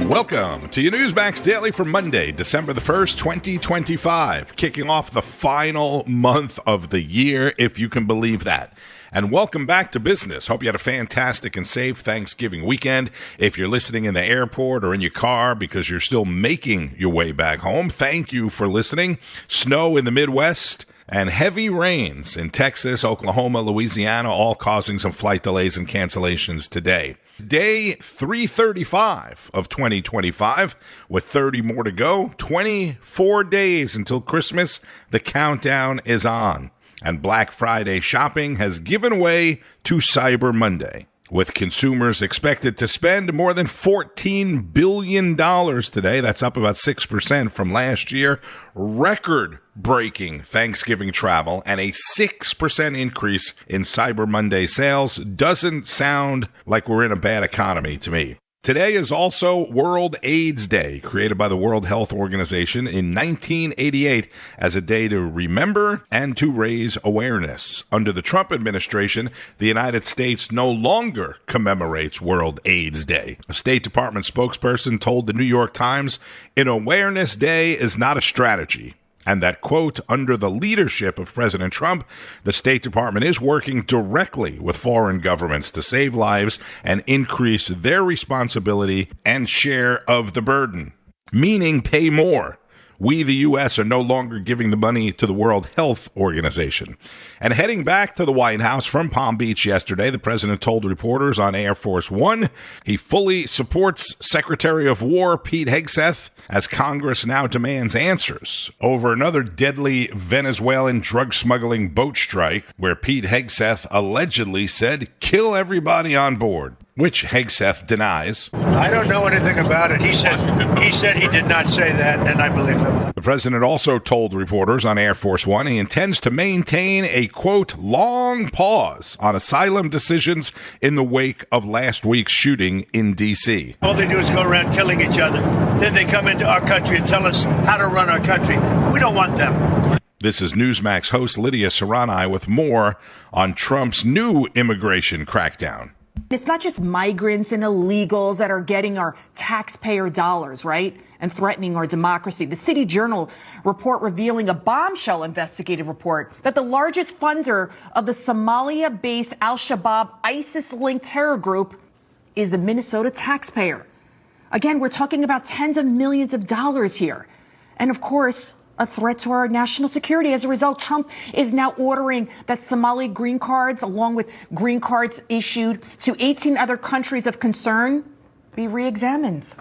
Welcome to your Newsmax Daily for Monday, December the 1st, 2025, kicking off the final month of the year, if you can believe that. And welcome back to business. Hope you had a fantastic and safe Thanksgiving weekend. If you're listening in the airport or in your car because you're still making your way back home, thank you for listening. Snow in the Midwest and heavy rains in Texas, Oklahoma, Louisiana, all causing some flight delays and cancellations today. Day 335 of 2025, with 30 more to go, 24 days until Christmas. The countdown is on, and Black Friday shopping has given way to Cyber Monday, with consumers expected to spend more than $14 billion today. That's up about 6% from last year. Record-breaking Thanksgiving travel and a 6% increase in Cyber Monday sales. Doesn't sound like we're in a bad economy to me. Today is also World AIDS Day, created by the World Health Organization in 1988 as a day to remember and to raise awareness. Under the Trump administration, the United States no longer commemorates World AIDS Day. A State Department spokesperson told the New York Times, "An Awareness Day is not a strategy." And that, quote, under the leadership of President Trump, the State Department is working directly with foreign governments to save lives and increase their responsibility and share of the burden, meaning pay more. We, the U.S., are no longer giving the money to the World Health Organization. And heading back to the White House from Palm Beach yesterday, the president told reporters on Air Force One he fully supports Secretary of War Pete Hegseth as Congress now demands answers over another deadly Venezuelan drug smuggling boat strike where Pete Hegseth allegedly said, "Kill everybody on board," which Hegseth denies. I don't know anything about it. He said he did not say that, and I believe him. The president also told reporters on Air Force One he intends to maintain a, quote, long pause on asylum decisions in the wake of last week's shooting in D.C. All they do is go around killing each other. Then they come into our country and tell us how to run our country. We don't want them. This is Newsmax host Lidia Curanaj with more on Trump's new immigration crackdown. It's not just migrants and illegals that are getting our taxpayer dollars, right? And threatening our democracy. The City Journal report revealing a bombshell investigative report that the largest funder of the Somalia-based al-Shabaab ISIS-linked terror group is the Minnesota taxpayer. Again, we're talking about tens of millions of dollars here. And of course, a threat to our national security. As a result, Trump is now ordering that Somali green cards, along with green cards issued to 18 other countries of concern, be re-examined.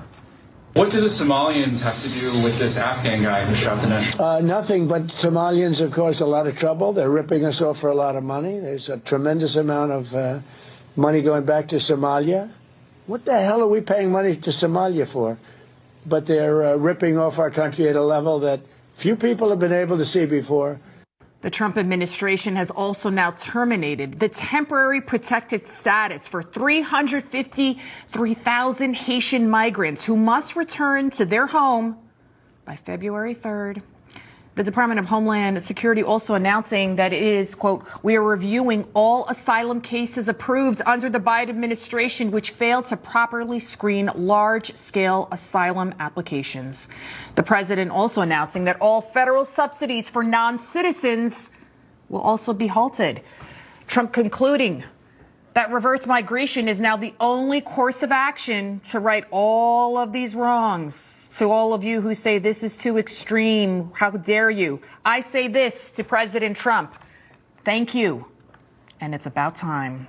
What do the Somalians have to do with this Afghan guy who shot the national? Nothing, but Somalians have caused a lot of trouble. They're ripping us off for a lot of money. There's a tremendous amount of money going back to Somalia. What the hell are we paying money to Somalia for? But they're ripping off our country at a level that few people have been able to see before. The Trump administration has also now terminated the temporary protected status for 353,000 Haitian migrants who must return to their home by February 3rd. The Department of Homeland Security also announcing that it is, quote, we are reviewing all asylum cases approved under the Biden administration which failed to properly screen large-scale asylum applications. The president also announcing that all federal subsidies for non-citizens will also be halted. Trump concluding that reverse migration is now the only course of action to right all of these wrongs. To all of you who say this is too extreme, how dare you? I say this to President Trump. Thank you. And it's about time.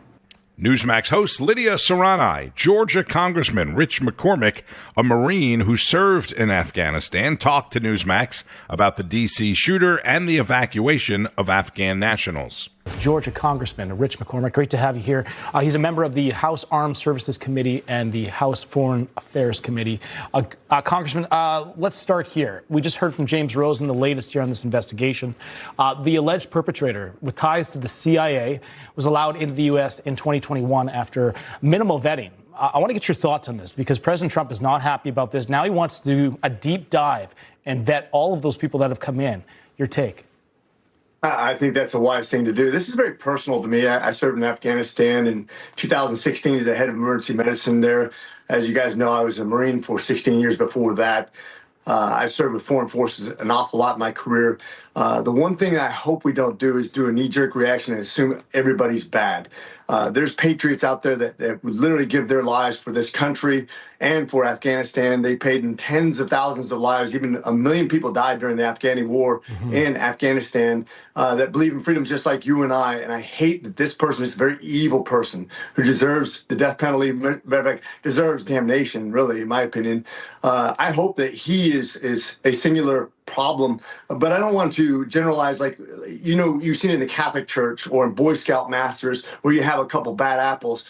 Newsmax host Lidia Curanaj, Georgia Congressman Rich McCormick, a Marine who served in Afghanistan, talked to Newsmax about the D.C. shooter and the evacuation of Afghan nationals. Georgia Congressman Rich McCormick, great to have you here. He's a member of the House Armed Services Committee and the House Foreign Affairs Committee. Congressman, let's start here. We just heard from James Rosen, the latest here on this investigation. The alleged perpetrator with ties to the CIA was allowed into the U.S. in 2021 after minimal vetting. I want to get your thoughts on this because President Trump is not happy about this. Now he wants to do a deep dive and vet all of those people that have come in. Your take? I think that's a wise thing to do. This is very personal to me. I served in Afghanistan in 2016 as the head of emergency medicine there. As you guys know, I was a Marine for 16 years before that. I served with foreign forces an awful lot in my career. The one thing I hope we don't do is do a knee-jerk reaction and assume everybody's bad. There's patriots out there that would literally give their lives for this country and for Afghanistan. They paid in tens of thousands of lives. Even 1 million people died during the Afghani war in Afghanistan that believe in freedom just like you and I. And I hate that this person is a very evil person who deserves the death penalty, deserves damnation, really, in my opinion. I hope that he is a singular problem, but I don't want to generalize, like, you've seen in the Catholic Church or in Boy Scout Masters where you have a couple bad apples.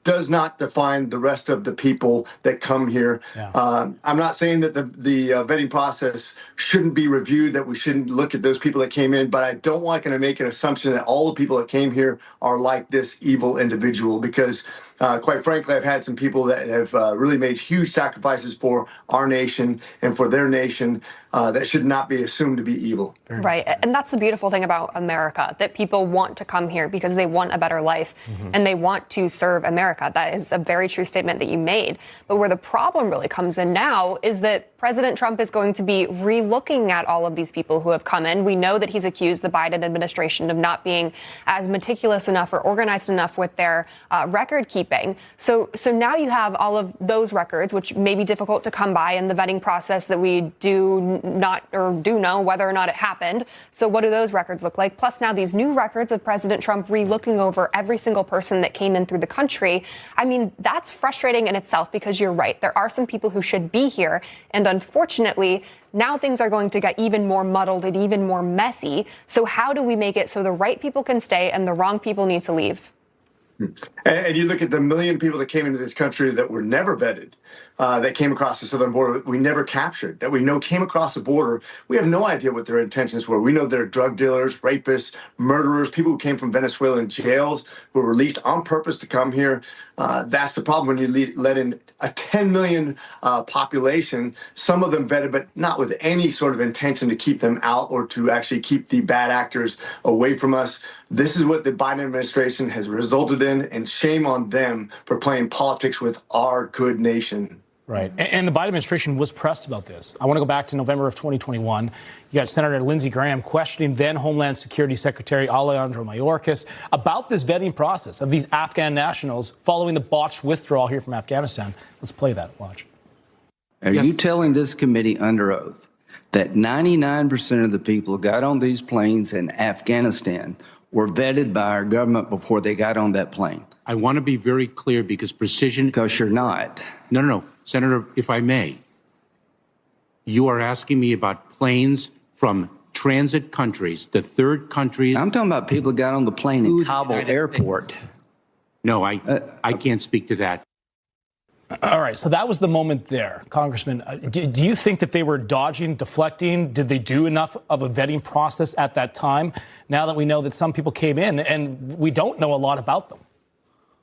Does not define the rest of the people that come here. Yeah. I'm not saying that the vetting process shouldn't be reviewed, that we shouldn't look at those people that came in, but I don't want to make an assumption that all the people that came here are like this evil individual, because quite frankly, I've had some people that have really made huge sacrifices for our nation and for their nation that should not be assumed to be evil. Right. And that's the beautiful thing about America, that people want to come here because they want a better life and they want to serve America. That is a very true statement that you made. But where the problem really comes in now is that President Trump is going to be re-looking at all of these people who have come in. We know that he's accused the Biden administration of not being as meticulous enough or organized enough with their record keeping. So now you have all of those records, which may be difficult to come by in the vetting process that we do know whether or not it happened. So what do those records look like? Plus now these new records of President Trump re-looking over every single person that came in through the country. I mean, that's frustrating in itself, because you're right. There are some people who should be here. And unfortunately, now things are going to get even more muddled and even more messy. So how do we make it so the right people can stay and the wrong people need to leave? And you look at the 1 million people that came into this country that were never vetted, that came across the southern border, we never captured, that we know came across the border. We have no idea what their intentions were. We know they're drug dealers, rapists, murderers, people who came from Venezuelan jails, who were released on purpose to come here. That's the problem when you let in a 10 million population, some of them vetted, but not with any sort of intention to keep them out or to actually keep the bad actors away from us. This is what the Biden administration has resulted in, and shame on them for playing politics with our good nation. Right. And the Biden administration was pressed about this. I want to go back to November of 2021. You got Senator Lindsey Graham questioning then Homeland Security Secretary Alejandro Mayorkas about this vetting process of these Afghan nationals following the botched withdrawal here from Afghanistan. Let's play that. Watch. Are you telling this committee under oath that 99% of the people who got on these planes in Afghanistan were vetted by our government before they got on that plane? I want to be very clear, because precision... Because you're not. No. Senator, if I may, you are asking me about planes from transit countries, the third countries... I'm talking about people who got on the plane in Kabul airport. States. No, I can't speak to that. All right, so that was the moment there. Congressman, do you think that they were dodging, deflecting? Did they do enough of a vetting process at that time, now that we know that some people came in and we don't know a lot about them?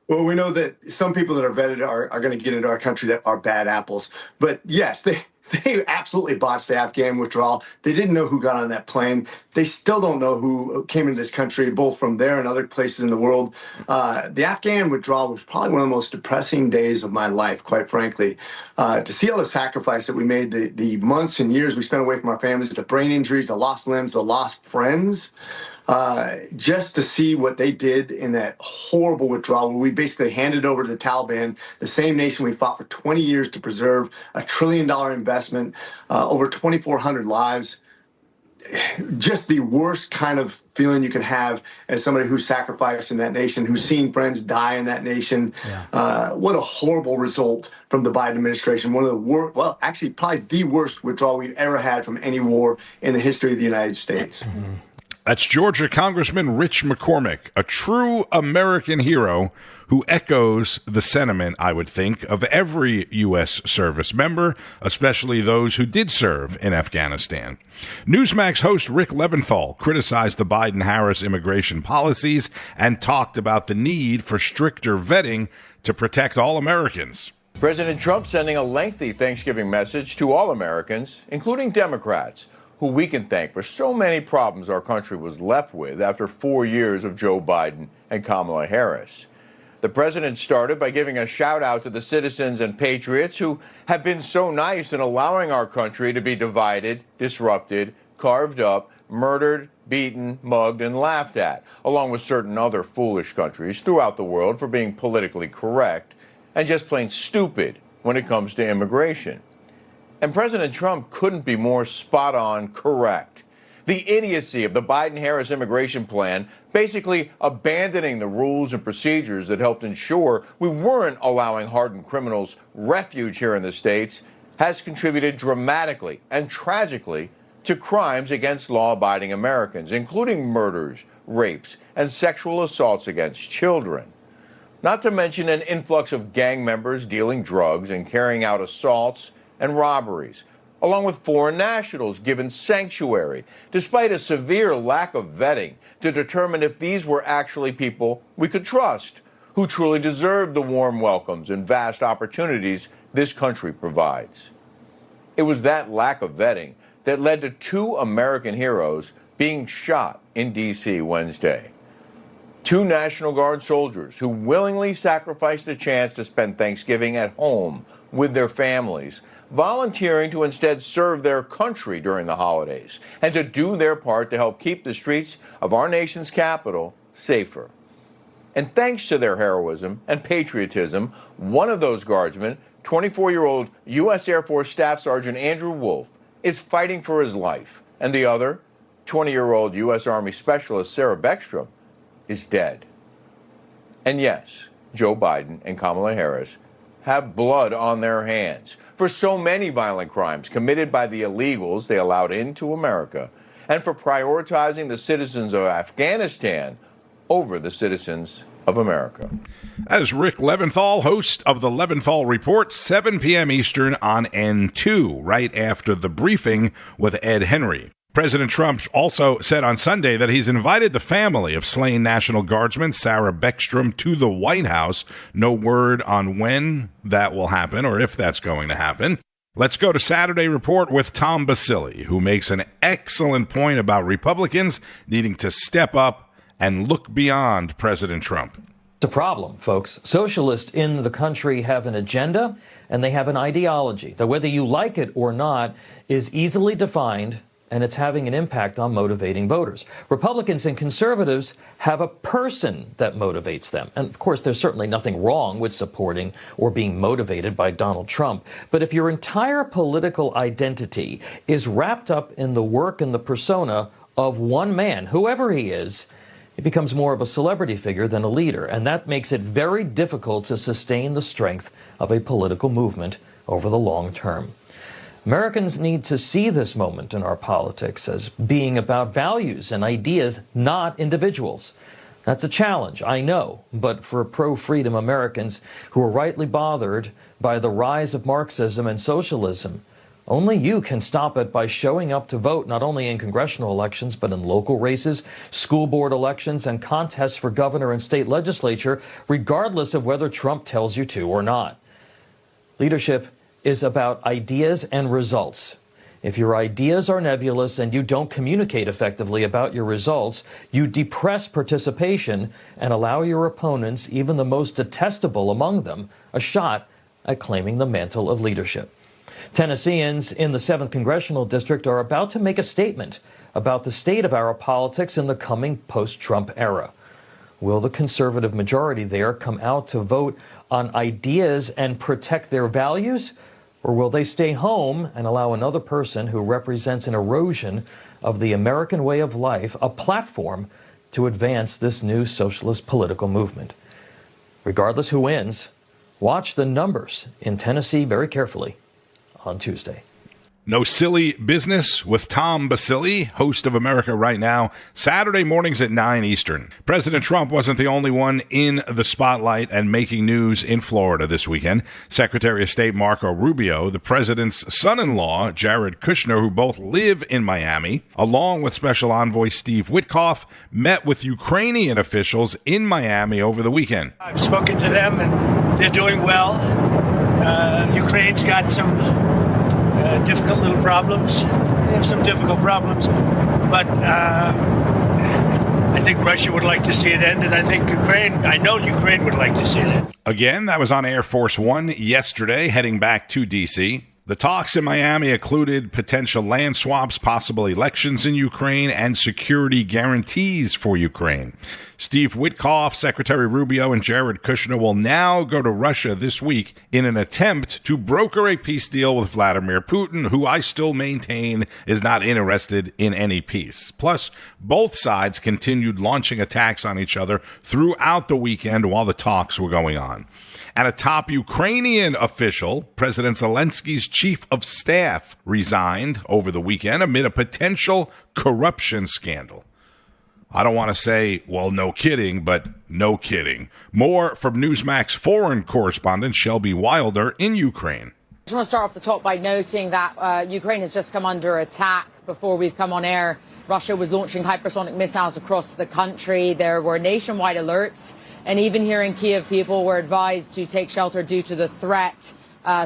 Well, we know that some people that are vetted are going to get into our country that are bad apples. But yes, they absolutely botched the Afghan withdrawal. They didn't know who got on that plane. They still don't know who came into this country, both from there and other places in the world. The Afghan withdrawal was probably one of the most depressing days of my life, quite frankly. To see all the sacrifice that we made, the months and years we spent away from our families, the brain injuries, the lost limbs, the lost friends. Just to see what they did in that horrible withdrawal, where we basically handed over to the Taliban, the same nation we fought for 20 years to preserve, $1 trillion investment, over 2,400 lives. Just the worst kind of feeling you can have as somebody who's sacrificed in that nation, who's seen friends die in that nation. Yeah. What a horrible result from the Biden administration. One of the worst, well, actually probably the worst withdrawal we've ever had from any war in the history of the United States. Mm-hmm. That's Georgia Congressman Rich McCormick, a true American hero who echoes the sentiment, I would think, of every U.S. service member, especially those who did serve in Afghanistan. Newsmax host Rick Leventhal criticized the Biden-Harris immigration policies and talked about the need for stricter vetting to protect all Americans. President Trump sending a lengthy Thanksgiving message to all Americans, including Democrats, who we can thank for so many problems our country was left with after 4 years of Joe Biden and Kamala Harris. The president started by giving a shout out to the citizens and patriots who have been so nice in allowing our country to be divided, disrupted, carved up, murdered, beaten, mugged, and laughed at, along with certain other foolish countries throughout the world for being politically correct and just plain stupid when it comes to immigration. And President Trump couldn't be more spot on correct. The idiocy of the Biden-Harris immigration plan, basically abandoning the rules and procedures that helped ensure we weren't allowing hardened criminals refuge here in the States, has contributed dramatically and tragically to crimes against law-abiding Americans, including murders, rapes, and sexual assaults against children. Not to mention an influx of gang members dealing drugs and carrying out assaults and robberies, along with foreign nationals given sanctuary, despite a severe lack of vetting to determine if these were actually people we could trust, who truly deserved the warm welcomes and vast opportunities this country provides. It was that lack of vetting that led to 2 American heroes being shot in D.C. Wednesday. 2 National Guard soldiers who willingly sacrificed a chance to spend Thanksgiving at home with their families, volunteering to instead serve their country during the holidays and to do their part to help keep the streets of our nation's capital safer. And thanks to their heroism and patriotism, one of those guardsmen, 24-year-old U.S. Air Force Staff Sergeant Andrew Wolf, is fighting for his life, and the other, 20-year-old U.S. Army Specialist Sarah Beckstrom, is dead. And yes, Joe Biden and Kamala Harris have blood on their hands for so many violent crimes committed by the illegals they allowed into America, and for prioritizing the citizens of Afghanistan over the citizens of America. That is Rick Leventhal, host of the Leventhal Report, 7 p.m. Eastern on N2, right after the briefing with Ed Henry. President Trump also said on Sunday that he's invited the family of slain National Guardsman Sarah Beckstrom to the White House. No word on when that will happen or if that's going to happen. Let's go to Saturday Report with Tom Basile, who makes an excellent point about Republicans needing to step up and look beyond President Trump. It's a problem, folks. Socialists in the country have an agenda and they have an ideology that, whether you like it or not, is easily defined, and it's having an impact on motivating voters. Republicans and conservatives have a person that motivates them. And of course, there's certainly nothing wrong with supporting or being motivated by Donald Trump. But if your entire political identity is wrapped up in the work and the persona of one man, whoever he is, it becomes more of a celebrity figure than a leader. And that makes it very difficult to sustain the strength of a political movement over the long term. Americans need to see this moment in our politics as being about values and ideas, not individuals. That's a challenge, I know, but for pro-freedom Americans who are rightly bothered by the rise of Marxism and socialism, only you can stop it by showing up to vote not only in congressional elections, but in local races, school board elections, and contests for governor and state legislature, regardless of whether Trump tells you to or not. Leadership is about ideas and results. If your ideas are nebulous and you don't communicate effectively about your results, you depress participation and allow your opponents, even the most detestable among them, a shot at claiming the mantle of leadership. Tennesseans in the 7th Congressional District are about to make a statement about the state of our politics in the coming post-Trump era. Will the conservative majority there come out to vote on ideas and protect their values? Or will they stay home and allow another person who represents an erosion of the American way of life a platform to advance this new socialist political movement? Regardless who wins, watch the numbers in Tennessee very carefully on Tuesday. No Silly Business with Tom Basile, host of America Right Now, Saturday mornings at 9 Eastern. President Trump wasn't the only one in the spotlight and making news in Florida this weekend. Secretary of State Marco Rubio, the president's son-in-law, Jared Kushner, who both live in Miami, along with Special Envoy Steve Witkoff, met with Ukrainian officials in Miami over the weekend. I've spoken to them, and they're doing well. Ukraine's got some difficult little problems, They have some difficult problems, but I think Russia would like to see it end, and I know Ukraine would like to see it end. Again, that was on Air Force One yesterday, heading back to D.C. The talks in Miami included potential land swaps, possible elections in Ukraine, and security guarantees for Ukraine. Steve Witkoff, Secretary Rubio, and Jared Kushner will now go to Russia this week in an attempt to broker a peace deal with Vladimir Putin, who I still maintain is not interested in any peace. Plus, both sides continued launching attacks on each other throughout the weekend while the talks were going on. And a top Ukrainian official, President Zelensky's chief of staff, resigned over the weekend amid a potential corruption scandal. I don't want to say, well, no kidding, but no kidding. More from Newsmax foreign correspondent Shelby Wilder in Ukraine. I just want to start off the top by noting that Ukraine has just come under attack. Before we've come on air, Russia was launching hypersonic missiles across the country. There were nationwide alerts. And even here in Kiev, people were advised to take shelter due to the threat.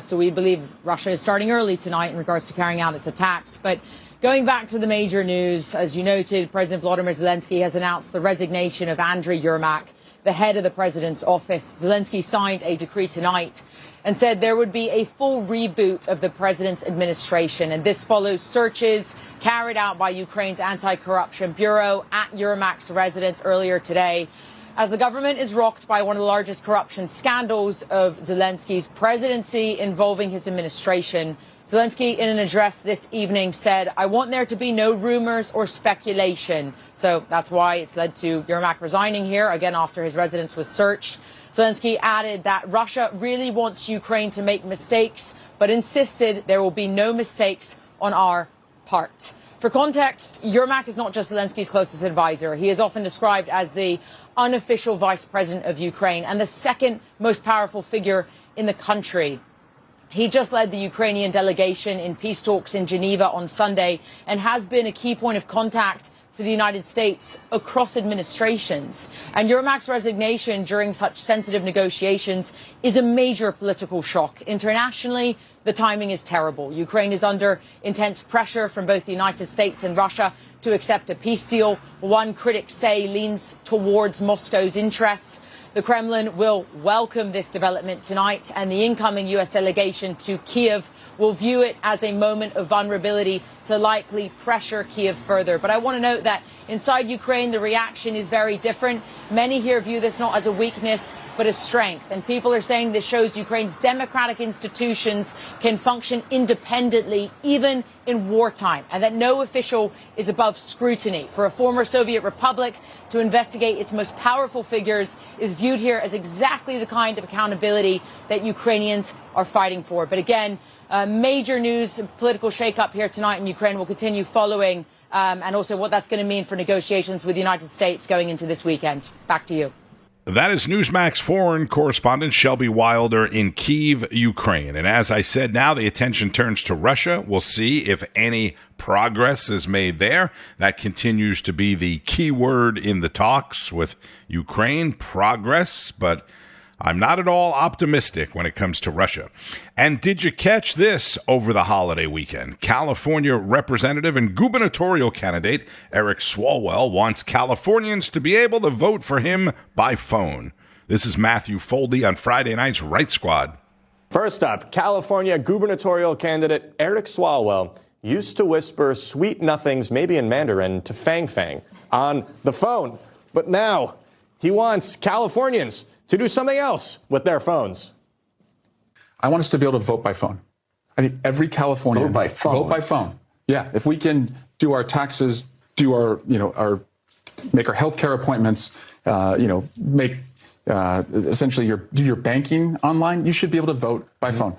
So we believe Russia is starting early tonight in regards to carrying out its attacks. But going back to the major news, as you noted, President Volodymyr Zelenskyy has announced the resignation of Andriy Yermak, the head of the president's office. Zelenskyy signed a decree tonight and said there would be a full reboot of the president's administration. And this follows searches carried out by Ukraine's anti-corruption bureau at Yermak's residence earlier today, as the government is rocked by one of the largest corruption scandals of Zelenskyy's presidency involving his administration. Zelenskyy, in an address this evening, said, "I want there to be no rumors or speculation." So that's why it's led to Yermak resigning here, again, after his residence was searched. Zelenskyy added that Russia really wants Ukraine to make mistakes, but insisted there will be no mistakes on our part. For context, Yermak is not just Zelenskyy's closest advisor. He is often described as the unofficial vice president of Ukraine and the second most powerful figure in the country. He just led the Ukrainian delegation in peace talks in Geneva on Sunday and has been a key point of contact for the United States across administrations. And Yermak's resignation during such sensitive negotiations is a major political shock. Internationally, the timing is terrible. Ukraine is under intense pressure from both the United States and Russia to accept a peace deal. One, critics say, leans towards Moscow's interests. The Kremlin will welcome this development tonight, and the incoming U.S. delegation to Kiev will view it as a moment of vulnerability to likely pressure Kiev further. But I want to note that inside Ukraine, the reaction is very different. Many here view this not as a weakness, but as strength. And people are saying this shows Ukraine's democratic institutions can function independently, even in wartime, and that no official is above scrutiny. For a former Soviet republic to investigate its most powerful figures is viewed here as exactly the kind of accountability that Ukrainians are fighting for. But again, major news, political shakeup here tonight in Ukraine. Will continue following, and also what that's going to mean for negotiations with the United States going into this weekend. Back to you. That is Newsmax foreign correspondent Shelby Wilder in Kyiv, Ukraine. And as I said, now the attention turns to Russia. We'll see if any progress is made there. That continues to be the key word in the talks with Ukraine, progress, but I'm not at all optimistic when it comes to Russia. And did you catch this over the holiday weekend? California Representative and gubernatorial candidate Eric Swalwell wants Californians to be able to vote for him by phone. This is Matthew Foldy on Friday night's Right Squad. First up, California gubernatorial candidate Eric Swalwell used to whisper sweet nothings, maybe in Mandarin, to Fang Fang on the phone. But now he wants Californians to do something else with their phones. I want us to be able to vote by phone. I think every Californian vote by phone. Vote by phone. Yeah, if we can do our taxes, do our make our healthcare appointments, make essentially do your banking online, you should be able to vote by phone.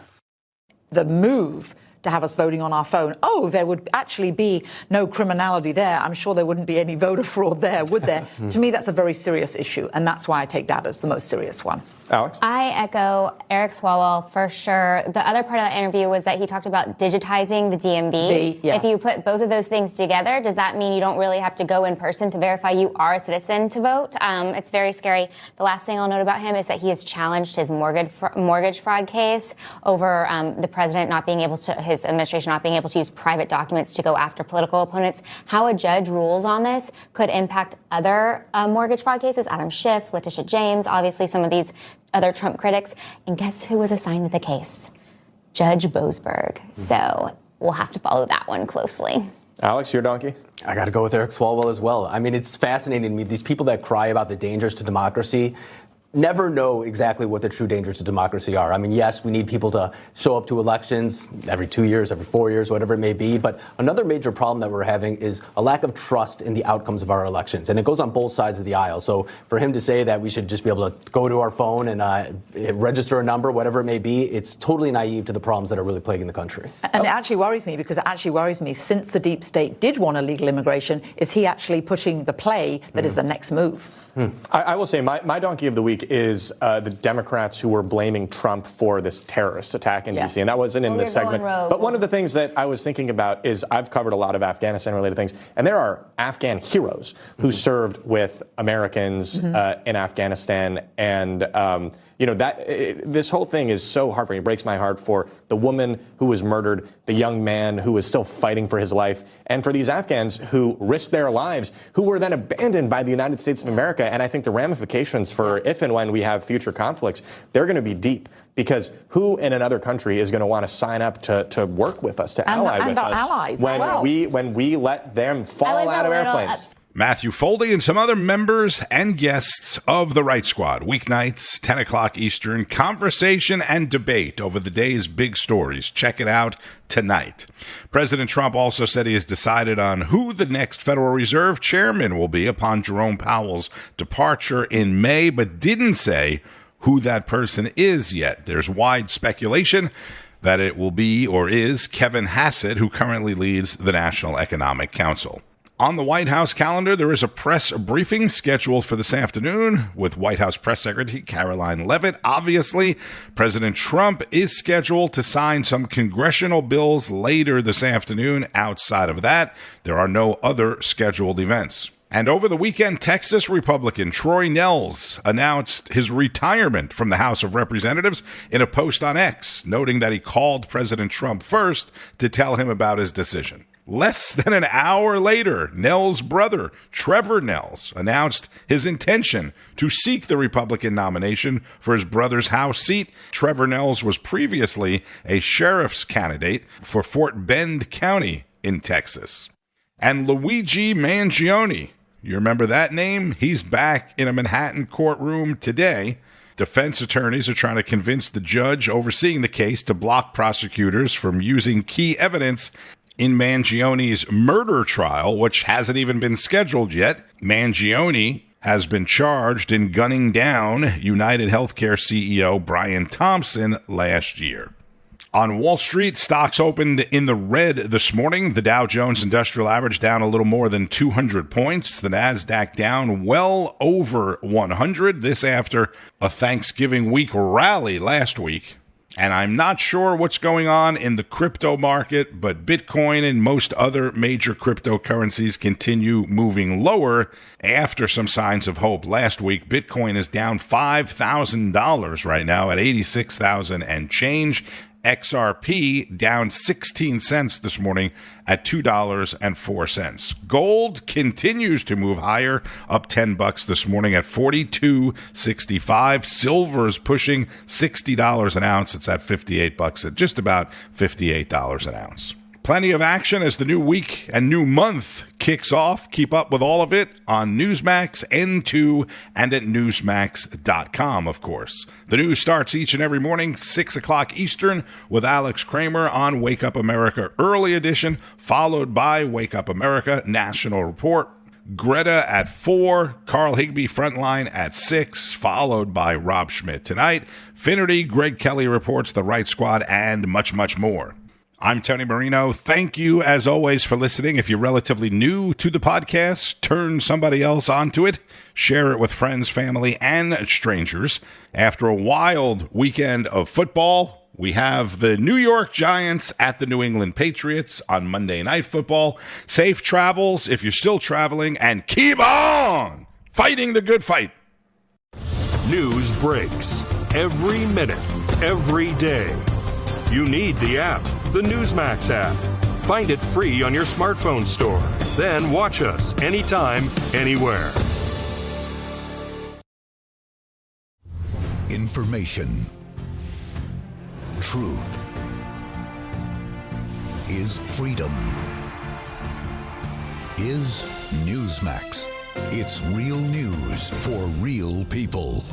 The move to have us voting on our phone, there would actually be no criminality there. I'm sure there wouldn't be any voter fraud there, would there? To me, that's a very serious issue, and that's why I take that as the most serious one. Alex? I echo Eric Swalwell for sure. The other part of that interview was that he talked about digitizing the DMV. Yes. If you put both of those things together, does that mean you don't really have to go in person to verify you are a citizen to vote? It's very scary. The last thing I'll note about him is that he has challenged his mortgage fraud case over the president not being able to his administration not being able to use private documents to go after political opponents. How a judge rules on this could impact other mortgage fraud cases. Adam Schiff, Letitia James, obviously some of these other Trump critics. And guess who was assigned to the case? Judge Boasberg. So we'll have to follow that one closely. Alex, your donkey? I got to go with Eric Swalwell as well. I mean, it's fascinating to me. These people that cry about the dangers to democracy never know exactly what the true dangers to democracy are. I mean, yes, we need people to show up to elections every 2 years, every 4 years, whatever it may be. But another major problem that we're having is a lack of trust in the outcomes of our elections. And it goes on both sides of the aisle. So for him to say that we should just be able to go to our phone and register a number, whatever it may be, it's totally naive to the problems that are really plaguing the country. And it actually worries me, because it actually worries me, since the deep state did want illegal immigration, is he actually pushing the play that is the next move? I will say my donkey of the week is the Democrats who were blaming Trump for this terrorist attack in D.C. And that wasn't in this segment. But one of the things that I was thinking about is I've covered a lot of Afghanistan-related things, and there are Afghan heroes who served with Americans in Afghanistan. And, this whole thing is so heartbreaking. It breaks my heart for the woman who was murdered, the young man who was still fighting for his life, and for these Afghans who risked their lives, who were then abandoned by the United States of America. And I think the ramifications for if and when we have future conflicts, they're going to be deep, because who in another country is going to want to sign up to work with us, to ally with us allies when we let them fall out of airplanes? Matthew Foldy and some other members and guests of the Right Squad. Weeknights, 10 o'clock Eastern. Conversation and debate over the day's big stories. Check it out tonight. President Trump also said he has decided on who the next Federal Reserve chairman will be upon Jerome Powell's departure in May, but didn't say who that person is yet. There's wide speculation that it will be or is Kevin Hassett, who currently leads the National Economic Council. On the White House calendar, there is a press briefing scheduled for this afternoon with White House Press Secretary Caroline Leavitt. Obviously, President Trump is scheduled to sign some congressional bills later this afternoon. Outside of that, there are no other scheduled events. And over the weekend, Texas Republican Troy Nehls announced his retirement from the House of Representatives in a post on X, noting that he called President Trump first to tell him about his decision. Less than an hour later, Nehls' brother, Trevor Nehls, announced his intention to seek the Republican nomination for his brother's House seat. Trevor Nehls was previously a sheriff's candidate for Fort Bend County in Texas. And Luigi Mangione, you remember that name? He's back in a Manhattan courtroom today. Defense attorneys are trying to convince the judge overseeing the case to block prosecutors from using key evidence in Mangione's murder trial, which hasn't even been scheduled yet. Mangione has been charged in gunning down United Healthcare CEO Brian Thompson last year. On Wall Street, stocks opened in the red this morning. The Dow Jones Industrial Average down a little more than 200 points. The Nasdaq down well over 100. This after a Thanksgiving week rally last week. And I'm not sure what's going on in the crypto market, but Bitcoin and most other major cryptocurrencies continue moving lower after some signs of hope. Last week, Bitcoin is down $5,000 right now at 86,000 and change. XRP down 16 cents this morning at $2.04. Gold continues to move higher, up $10 this morning at $42.65. Silver is pushing $60 an ounce. It's at $58 at just about $58 an ounce. Plenty of action as the new week and new month kicks off. Keep up with all of it on Newsmax, N2, and at Newsmax.com, of course. The news starts each and every morning, 6 o'clock Eastern, with Alex Kramer on Wake Up America Early Edition, followed by Wake Up America National Report. Greta at 4, Carl Higbee Frontline at 6, followed by Rob Schmidt tonight. Finnerty, Greg Kelly reports the Right Squad, and much, much more. I'm Tony Marino. Thank you, as always, for listening. If you're relatively new to the podcast, turn somebody else onto it. Share it with friends, family, and strangers. After a wild weekend of football, we have the New York Giants at the New England Patriots on Monday Night Football. Safe travels if you're still traveling, and keep on fighting the good fight. News breaks every minute, every day. You need the app. the Newsmax app. Find it free on your smartphone store. Then watch us anytime, anywhere. Information. Truth. Is freedom. Is Newsmax. It's real news for real people.